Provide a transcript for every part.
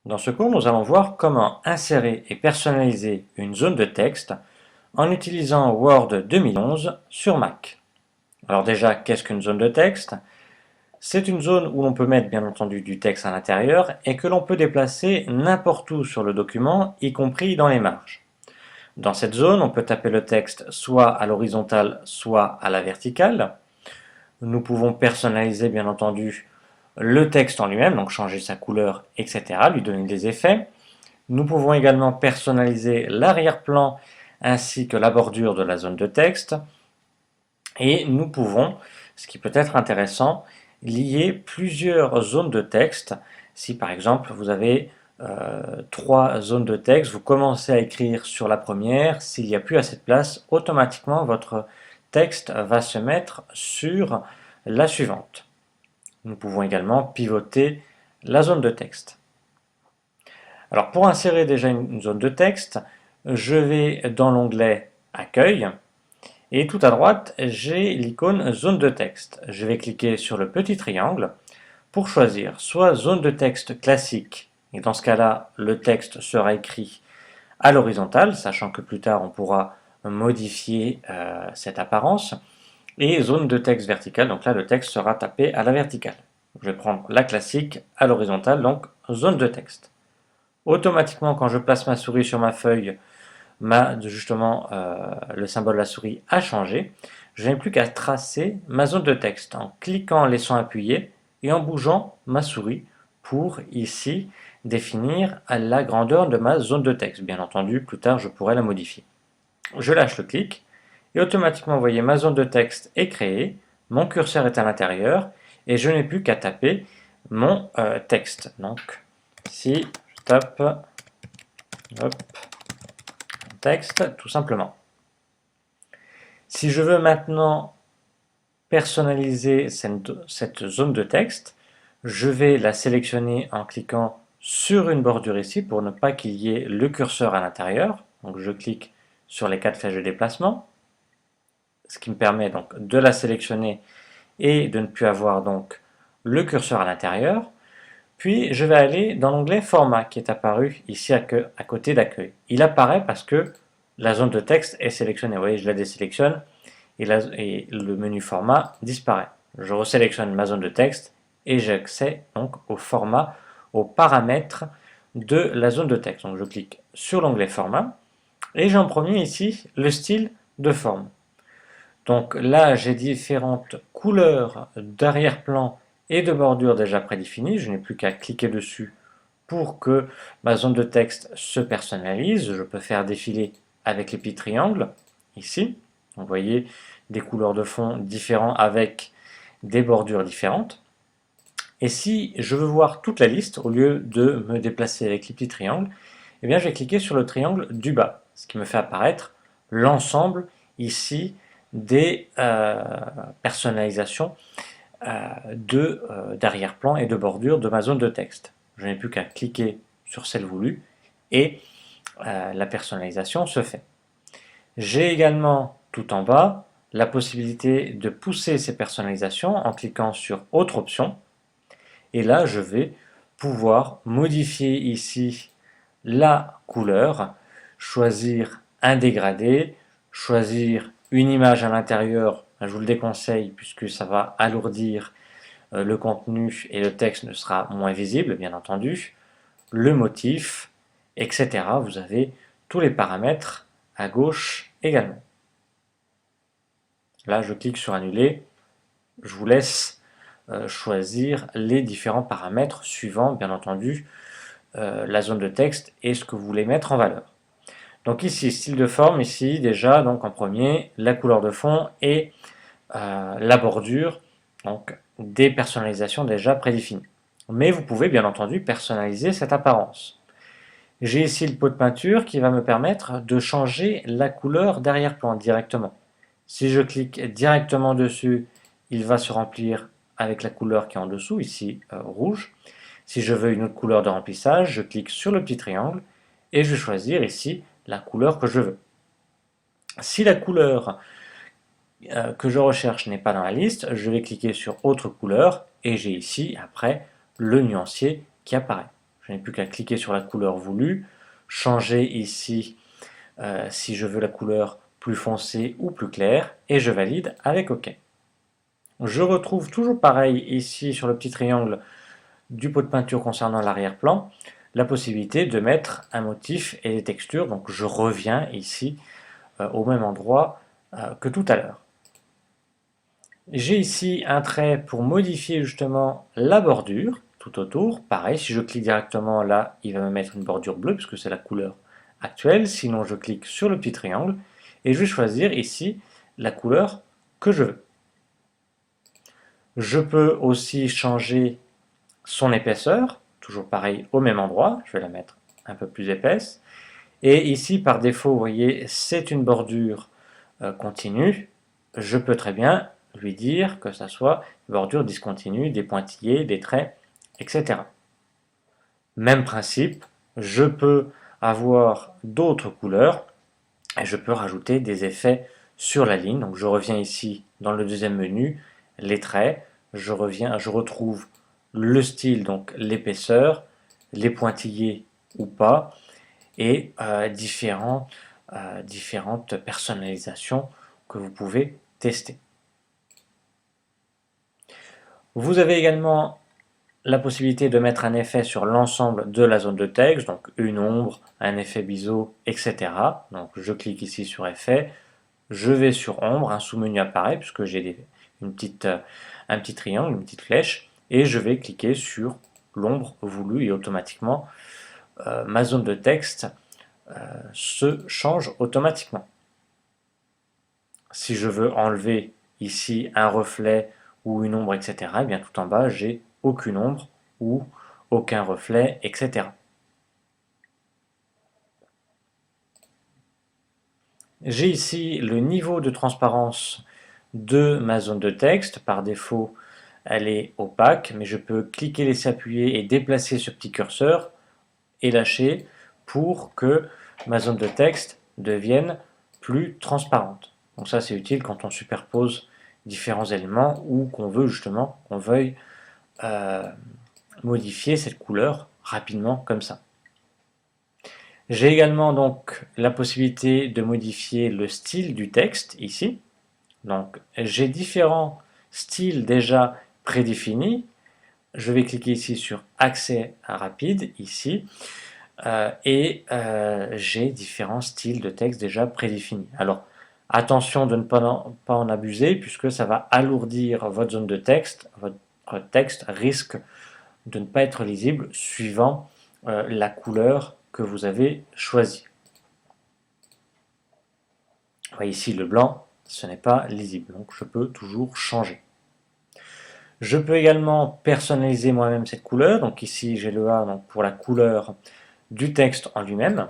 Dans ce cours, nous allons voir comment insérer et personnaliser une zone de texte en utilisant Word 2011 sur Mac. Alors déjà, qu'est-ce qu'une zone de texte? C'est une zone où l'on peut mettre bien entendu du texte à l'intérieur et que l'on peut déplacer n'importe où sur le document, y compris dans les marges. Dans cette zone, on peut taper le texte soit à l'horizontale, soit à la verticale. Nous pouvons personnaliser bien entendu le texte en lui-même, donc changer sa couleur, etc., lui donner des effets. Nous pouvons également personnaliser l'arrière-plan ainsi que la bordure de la zone de texte. Et nous pouvons, ce qui peut être intéressant, lier plusieurs zones de texte. Si par exemple vous avez trois zones de texte, vous commencez à écrire sur la première, s'il n'y a plus assez de place, automatiquement votre texte va se mettre sur la suivante. Nous pouvons également pivoter la zone de texte. Alors pour insérer déjà une zone de texte, je vais dans l'onglet Accueil et tout à droite j'ai l'icône Zone de texte. Je vais cliquer sur le petit triangle pour choisir soit zone de texte classique, et dans ce cas-là le texte sera écrit à l'horizontale, sachant que plus tard on pourra modifier cette apparence, et zone de texte verticale, donc là le texte sera tapé à la verticale. Je vais prendre la classique à l'horizontale, donc zone de texte. Automatiquement, quand je place ma souris sur ma feuille, justement, le symbole de la souris a changé. Je n'ai plus qu'à tracer ma zone de texte en cliquant en laissant appuyer et en bougeant ma souris pour ici définir la grandeur de ma zone de texte. Bien entendu, plus tard, je pourrai la modifier. Je lâche le clic et automatiquement, vous voyez, ma zone de texte est créée, mon curseur est à l'intérieur et je n'ai plus qu'à taper mon texte. Donc, si je tape hop, texte, tout simplement. Si je veux maintenant personnaliser cette zone de texte, je vais la sélectionner en cliquant sur une bordure ici pour ne pas qu'il y ait le curseur à l'intérieur. Donc je clique sur les 4 flèches de déplacement, ce qui me permet donc de la sélectionner et de ne plus avoir donc le curseur à l'intérieur. Puis je vais aller dans l'onglet Format qui est apparu ici à côté d'Accueil. Il apparaît parce que la zone de texte est sélectionnée. Vous voyez, je la désélectionne et le menu Format disparaît. Je resélectionne ma zone de texte et j'accède donc au format, aux paramètres de la zone de texte. Donc je clique sur l'onglet Format et j'ai en premier ici le style de forme. Donc là, j'ai différentes couleurs d'arrière-plan et de bordure déjà prédéfinies. Je n'ai plus qu'à cliquer dessus pour que ma zone de texte se personnalise. Je peux faire défiler avec les petits triangles ici. Vous voyez des couleurs de fond différentes avec des bordures différentes. Et si je veux voir toute la liste, au lieu de me déplacer avec les petits triangles, eh bien je vais cliquer sur le triangle du bas, ce qui me fait apparaître l'ensemble ici des personnalisations d'arrière-plan et de bordure de ma zone de texte. Je n'ai plus qu'à cliquer sur celle voulue et la personnalisation se fait. J'ai également tout en bas la possibilité de pousser ces personnalisations en cliquant sur Autre option. Et là, je vais pouvoir modifier ici la couleur, choisir un dégradé, choisir une image à l'intérieur. Je vous le déconseille puisque ça va alourdir le contenu et le texte ne sera moins visible, bien entendu. Le motif, etc. Vous avez tous les paramètres à gauche également. Là, je clique sur Annuler. Je vous laisse choisir les différents paramètres suivant, bien entendu, la zone de texte et ce que vous voulez mettre en valeur. Donc ici, style de forme, ici déjà, donc en premier, la couleur de fond et la bordure, donc des personnalisations déjà prédéfinies. Mais vous pouvez bien entendu personnaliser cette apparence. J'ai ici le pot de peinture qui va me permettre de changer la couleur d'arrière-plan directement. Si je clique directement dessus, il va se remplir avec la couleur qui est en dessous, ici rouge. Si je veux une autre couleur de remplissage, je clique sur le petit triangle et je vais choisir ici la couleur que je veux. Si la couleur que je recherche n'est pas dans la liste, je vais cliquer sur Autre couleur et j'ai ici après le nuancier qui apparaît. Je n'ai plus qu'à cliquer sur la couleur voulue, changer ici si je veux la couleur plus foncée ou plus claire, et je valide avec OK. Je retrouve toujours pareil ici sur le petit triangle du pot de peinture concernant l'arrière-plan, la possibilité de mettre un motif et des textures. Donc je reviens ici au même endroit que tout à l'heure. J'ai ici un trait pour modifier justement la bordure tout autour. Pareil, si je clique directement là, il va me mettre une bordure bleue puisque c'est la couleur actuelle. Sinon, je clique sur le petit triangle et je vais choisir ici la couleur que je veux. Je peux aussi changer son épaisseur, toujours pareil au même endroit. Je vais la mettre un peu plus épaisse. Et ici, par défaut, vous voyez, c'est une bordure continue. Je peux très bien lui dire que ça soit une bordure discontinue, des pointillés, des traits, etc. Même principe, je peux avoir d'autres couleurs et je peux rajouter des effets sur la ligne. Donc je reviens ici dans le deuxième menu, les traits, je retrouve le style, donc l'épaisseur, les pointillés ou pas, et différentes personnalisations que vous pouvez tester. Vous avez également la possibilité de mettre un effet sur l'ensemble de la zone de texte, donc une ombre, un effet biseau, etc. Donc je clique ici sur effet, je vais sur ombre, un sous-menu apparaît puisque j'ai un petit triangle, une petite flèche, et je vais cliquer sur l'ombre voulue et automatiquement ma zone de texte se change automatiquement. Si je veux enlever ici un reflet ou une ombre, etc., et bien tout en bas, j'ai aucune ombre ou aucun reflet, etc. J'ai ici le niveau de transparence de ma zone de texte. Par défaut, elle est opaque, mais je peux cliquer, laisser appuyer et déplacer ce petit curseur et lâcher pour que ma zone de texte devienne plus transparente. Donc ça, c'est utile quand on superpose différents éléments ou qu'on veut justement, qu'on veuille modifier cette couleur rapidement comme ça. J'ai également donc la possibilité de modifier le style du texte ici. Donc j'ai différents styles déjà prédéfinis. Je vais cliquer ici sur accès rapide ici et j'ai différents styles de texte déjà prédéfinis. Alors attention de ne pas en abuser puisque ça va alourdir votre zone de texte. Votre texte risque de ne pas être lisible suivant la couleur que vous avez choisie. Vous voyez ici le blanc, ce n'est pas lisible, donc je peux toujours changer. Je peux également personnaliser moi-même cette couleur, donc ici j'ai le A donc pour la couleur du texte en lui-même,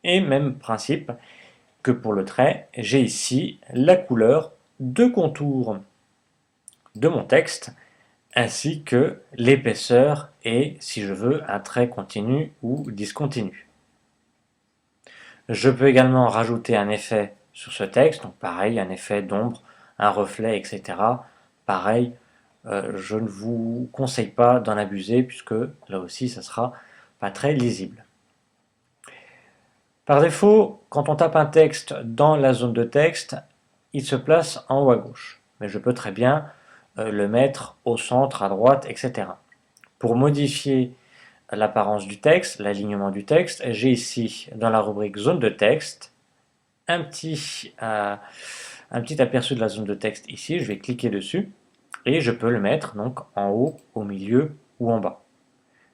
et même principe que pour le trait, j'ai ici la couleur de contour de mon texte, ainsi que l'épaisseur et, si je veux, un trait continu ou discontinu. Je peux également rajouter un effet sur ce texte, donc pareil, un effet d'ombre, un reflet, etc. Pareil, je ne vous conseille pas d'en abuser puisque là aussi, ça sera pas très lisible. Par défaut, quand on tape un texte dans la zone de texte, il se place en haut à gauche. Mais je peux très bien le mettre au centre, à droite, etc. Pour modifier l'apparence du texte, l'alignement du texte, j'ai ici dans la rubrique zone de texte un petit aperçu de la zone de texte ici. Je vais cliquer dessus et je peux le mettre donc en haut, au milieu ou en bas.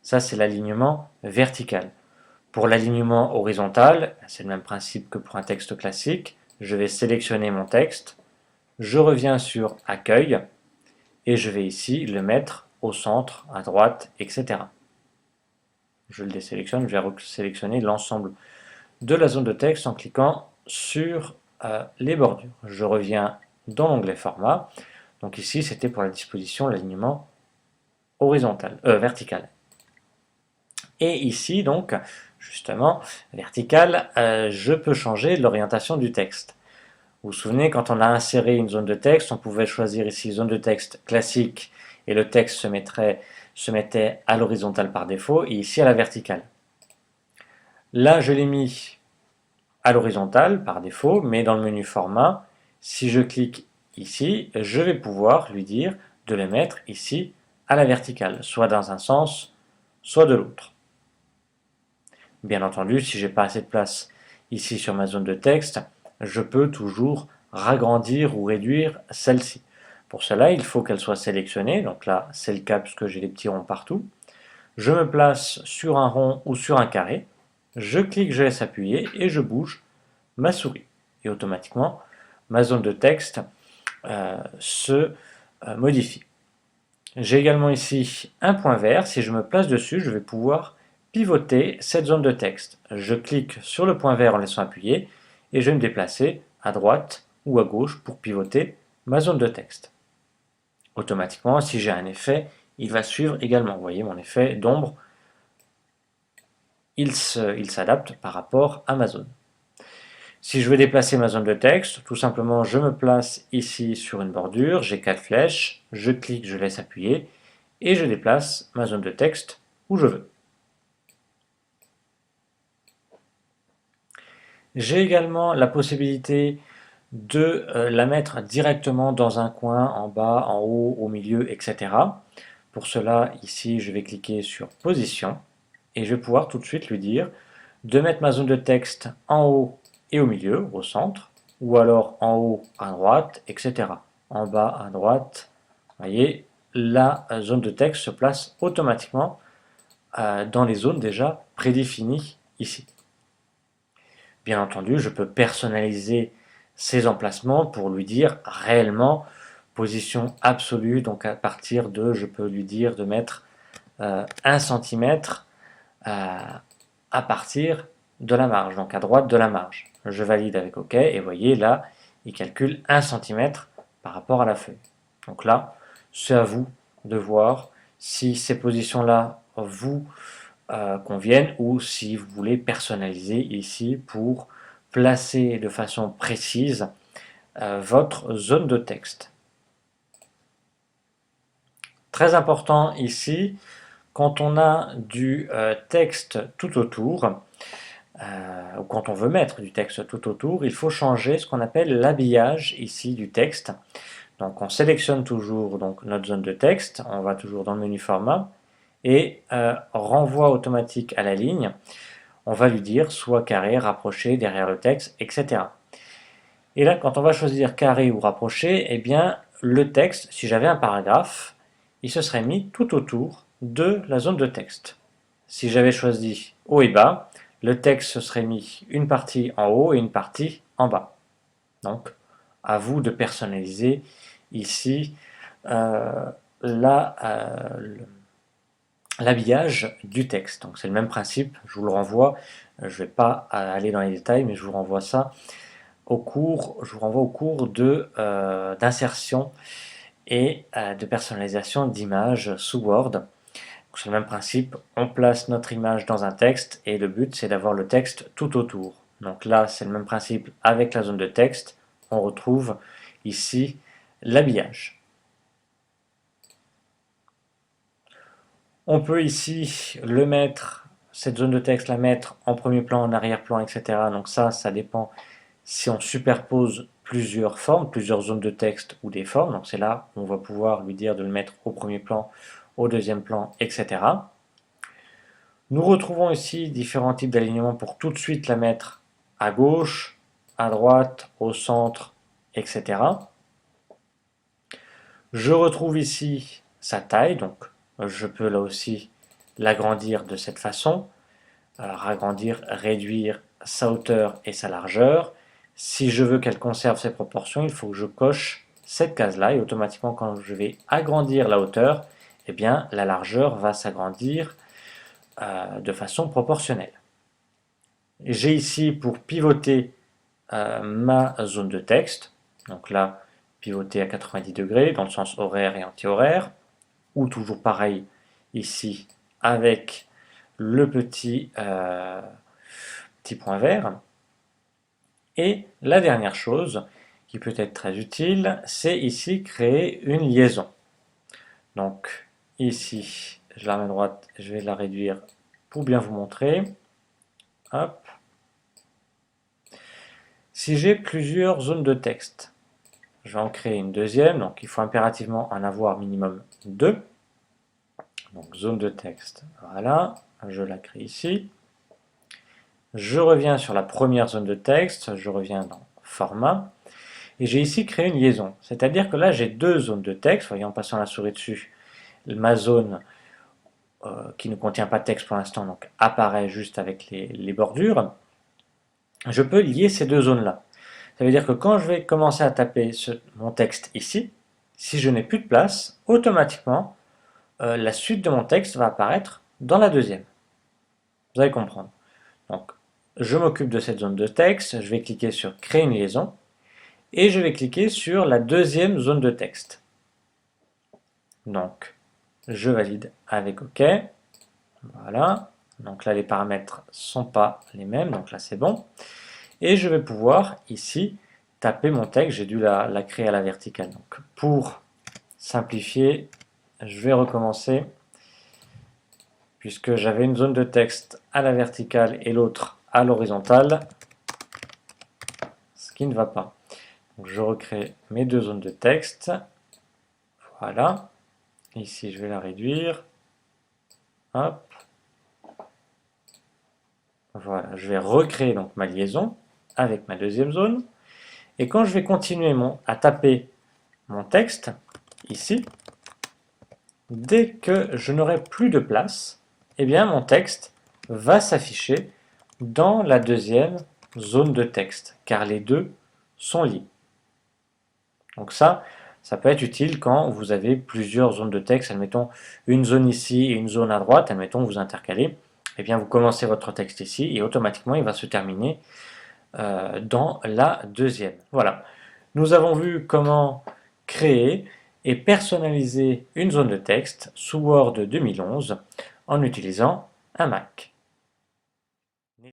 Ça, c'est l'alignement vertical. Pour l'alignement horizontal, c'est le même principe que pour un texte classique. Je vais sélectionner mon texte, je reviens sur accueil et je vais ici le mettre au centre, à droite, etc. Je le désélectionne, je vais sélectionner l'ensemble de la zone de texte en cliquant sur les bordures. Je reviens dans l'onglet format. Donc ici, c'était pour la disposition, l'alignement vertical. Et ici, donc, justement, vertical, je peux changer l'orientation du texte. Vous vous souvenez, quand on a inséré une zone de texte, on pouvait choisir ici zone de texte classique et le texte se mettrait se mettait à l'horizontale par défaut et ici à la verticale. Là, je l'ai mis à l'horizontale par défaut, mais dans le menu format, si je clique ici, je vais pouvoir lui dire de les mettre ici à la verticale, soit dans un sens, soit de l'autre. Bien entendu, si j'ai pas assez de place ici sur ma zone de texte, je peux toujours ragrandir ou réduire celle-ci. Pour cela, il faut qu'elle soit sélectionnée, donc là c'est le cas puisque j'ai des petits ronds partout. Je me place sur un rond ou sur un carré, je clique, je laisse appuyer et je bouge ma souris. Et automatiquement, ma zone de texte se modifie. J'ai également ici un point vert. Si je me place dessus, je vais pouvoir pivoter cette zone de texte. Je clique sur le point vert en laissant appuyer et je vais me déplacer à droite ou à gauche pour pivoter ma zone de texte. Automatiquement, si j'ai un effet, il va suivre également. Vous voyez mon effet d'ombre, il s'adapte par rapport à ma zone. Si je veux déplacer ma zone de texte, tout simplement je me place ici sur une bordure, j'ai 4 flèches, je clique, je laisse appuyer et je déplace ma zone de texte où je veux. J'ai également la possibilité de la mettre directement dans un coin, en bas, en haut, au milieu, etc. Pour cela, ici, je vais cliquer sur Position et je vais pouvoir tout de suite lui dire de mettre ma zone de texte en haut et au milieu, au centre, ou alors en haut à droite, etc. En bas à droite, vous voyez, la zone de texte se place automatiquement dans les zones déjà prédéfinies ici. Bien entendu, je peux personnaliser ces emplacements pour lui dire réellement position absolue, donc à partir de, je peux lui dire de mettre 1 cm à partir de la marge, donc à droite de la marge. Je valide avec OK et vous voyez là, il calcule 1 cm par rapport à la feuille. Donc là, c'est à vous de voir si ces positions-là vous conviennent ou si vous voulez personnaliser ici pour placer de façon précise votre zone de texte. Très important ici, quand on a du texte tout autour, ou quand on veut mettre du texte tout autour, il faut changer ce qu'on appelle l'habillage ici du texte. Donc on sélectionne toujours donc, notre zone de texte, on va toujours dans le menu format, et renvoi automatique à la ligne, on va lui dire soit carré, rapproché, derrière le texte, etc. Et là, quand on va choisir carré ou rapproché, eh bien, le texte, si j'avais un paragraphe, il se serait mis tout autour de la zone de texte. Si j'avais choisi haut et bas, le texte se serait mis une partie en haut et une partie en bas. Donc, à vous de personnaliser ici l'habillage du texte. Donc c'est le même principe, je vous le renvoie, je ne vais pas aller dans les détails, mais je vous renvoie ça au cours, je vous renvoie au cours d'insertion et de personnalisation d'images sous Word. C'est le même principe, on place notre image dans un texte et le but c'est d'avoir le texte tout autour. Donc là c'est le même principe avec la zone de texte, on retrouve ici l'habillage. On peut ici le mettre, cette zone de texte la mettre en premier plan, en arrière-plan, etc. Donc ça dépend si on superpose plusieurs formes, plusieurs zones de texte ou des formes. Donc c'est là où on va pouvoir lui dire de le mettre au premier plan, au deuxième plan, etc. Nous retrouvons ici différents types d'alignement pour tout de suite la mettre à gauche, à droite, au centre, etc. Je retrouve ici sa taille, donc je peux là aussi l'agrandir de cette façon, agrandir, réduire sa hauteur et sa largeur. Si je veux qu'elle conserve ses proportions, il faut que je coche cette case-là et automatiquement quand je vais agrandir la hauteur, eh bien la largeur va s'agrandir de façon proportionnelle. J'ai ici pour pivoter ma zone de texte, donc là pivoter à 90 degrés dans le sens horaire et anti-horaire, ou toujours pareil ici avec le petit point vert. Et la dernière chose qui peut être très utile, c'est ici créer une liaison. Donc ici, je la mets à droite, je vais la réduire pour bien vous montrer. Hop. Si j'ai plusieurs zones de texte, je vais en créer une deuxième, donc il faut impérativement en avoir minimum 2. Donc zone de texte, voilà, je la crée ici. Je reviens sur la première zone de texte, je reviens dans format, et j'ai ici créé une liaison. C'est-à-dire que là j'ai deux zones de texte, voyez en passant la souris dessus, ma zone qui ne contient pas de texte pour l'instant, donc apparaît juste avec les bordures. Je peux lier ces deux zones-là. Ça veut dire que quand je vais commencer à taper mon texte ici, si je n'ai plus de place, automatiquement, la suite de mon texte va apparaître dans la deuxième. Vous allez comprendre. Donc, je m'occupe de cette zone de texte, je vais cliquer sur créer une liaison, et je vais cliquer sur la deuxième zone de texte. Donc, je valide avec OK. Voilà. Donc là, les paramètres ne sont pas les mêmes, donc là c'est bon. Et je vais pouvoir ici taper mon texte, j'ai dû la créer à la verticale. Donc pour simplifier, je vais recommencer, puisque j'avais une zone de texte à la verticale et l'autre à l'horizontale, ce qui ne va pas. Donc je recrée mes deux zones de texte. Voilà. Ici, je vais la réduire. Hop. Voilà, je vais recréer donc ma liaison avec ma deuxième zone. Et quand je vais continuer à taper mon texte, ici, dès que je n'aurai plus de place, eh bien mon texte va s'afficher dans la deuxième zone de texte, car les deux sont liés. Donc ça peut être utile quand vous avez plusieurs zones de texte, admettons une zone ici et une zone à droite, admettons vous intercalez, eh bien vous commencez votre texte ici et automatiquement il va se terminer dans la deuxième. Voilà, nous avons vu comment créer et personnaliser une zone de texte sous Word 2011 en utilisant un Mac.